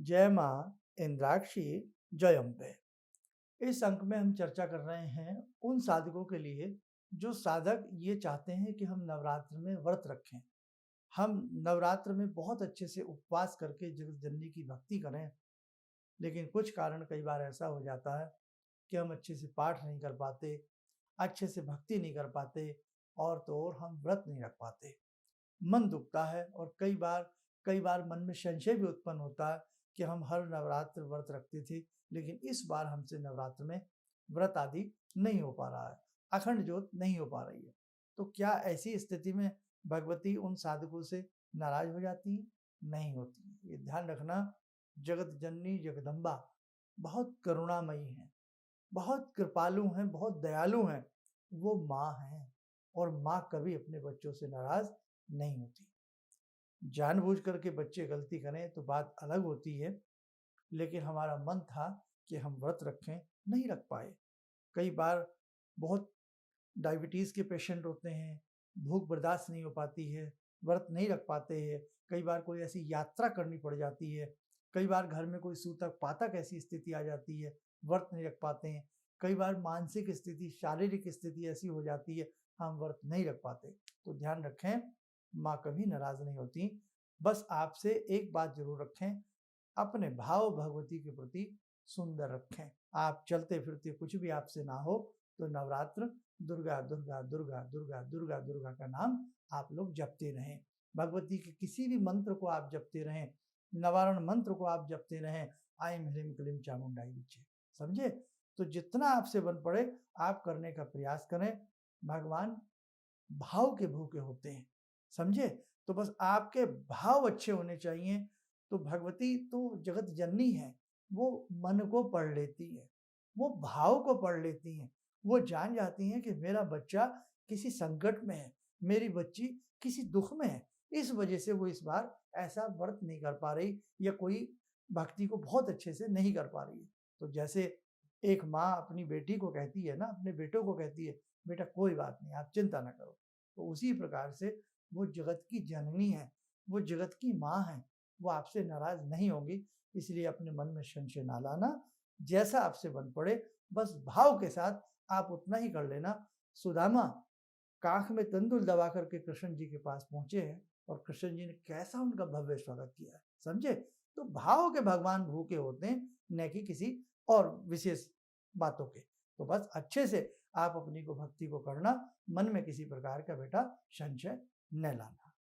जय माँ इंद्राक्षी जयम्बे। इस अंक में हम चर्चा कर रहे हैं उन साधकों के लिए जो साधक ये चाहते हैं कि हम नवरात्र में व्रत रखें। हम नवरात्र में बहुत अच्छे से उपवास करके जगत जननी की भक्ति करें, लेकिन कुछ कारण कई बार ऐसा हो जाता है कि हम अच्छे से पाठ नहीं कर पाते, अच्छे से भक्ति नहीं कर पाते और तो और हम व्रत नहीं रख पाते। मन दुखता है और कई बार मन में संशय भी उत्पन्न होता है कि हम हर नवरात्र व्रत रखते थे, लेकिन इस बार हमसे नवरात्र में व्रत आदि नहीं हो पा रहा है, अखंड ज्योत नहीं हो पा रही है। तो क्या ऐसी स्थिति में भगवती उन साधकों से नाराज हो जाती है? नहीं होती है। ये ध्यान रखना, जगत जननी जगदम्बा बहुत करुणामयी हैं, बहुत कृपालु हैं, बहुत दयालु हैं। वो माँ हैं और माँ कभी अपने बच्चों से नाराज नहीं होती। जानबूझ करके बच्चे गलती करें तो बात अलग होती है, लेकिन हमारा मन था कि हम व्रत रखें, नहीं रख पाए। कई बार बहुत डायबिटीज़ के पेशेंट होते हैं, भूख बर्दाश्त नहीं हो पाती है, व्रत नहीं रख पाते हैं। कई बार कोई ऐसी यात्रा करनी पड़ जाती है, कई बार घर में कोई सूतक पातक ऐसी स्थिति आ जाती है, व्रत नहीं रख पाते हैं। कई बार मानसिक स्थिति, शारीरिक स्थिति ऐसी हो जाती है, हम व्रत नहीं रख पाते। तो ध्यान रखें, माँ कभी नाराज़ नहीं होती। बस आपसे एक बात ज़रूर रखें, अपने भाव भगवती के प्रति सुंदर रखें। आप चलते-फिरते कुछ भी आपसे ना हो, तो नवरात्र दुर्गा, दुर्गा, दुर्गा, दुर्गा, दुर्गा, दुर्गा का नाम आप लोग जपते रहें। भगवती के किसी भी मंत्र को आप जपते रहें, निवारण मंत्र को आप जपते रहें, ऐं ह्रीं क्लीं चामुंडाई विचे। समझे? तो जितना आपसे बन पड़े, आप करने का प्रयास करें। भगवान भाव के भूखे होते हैं, समझे? तो बस आपके भाव अच्छे होने चाहिए। तो भगवती तो जगत जननी है, वो मन को पढ़ लेती है, वो भाव को पढ़ लेती हैं। वो जान जाती हैं कि मेरा बच्चा किसी संकट में है, मेरी बच्ची किसी दुःख में है, इस वजह से वो इस बार ऐसा व्रत नहीं कर पा रही या कोई भक्ति को बहुत अच्छे से नहीं कर पा रही है। तो जैसे एक माँ अपनी बेटी को कहती है ना, अपने बेटों को कहती है, बेटा कोई बात नहीं, आप चिंता ना करो। तो उसी प्रकार से वो जगत की जननी है, वो जगत की माँ है, वो आपसे नाराज़ नहीं होंगी। इसलिए अपने मन में संशय ना लाना, जैसा आपसे बन पड़े बस भाव के साथ आप उतना ही कर लेना। सुदामा काख में तंदुल दबा करके कृष्ण जी के पास पहुँचे हैं और कृष्ण जी ने कैसा उनका भव्य स्वागत किया है, समझे? तो भाव के भगवान भूखे होते हैं, न कि किसी और विशेष बातों के। तो बस अच्छे से आप अपनी को भक्ति को करना, मन में किसी प्रकार का बेटा संशय न लाना।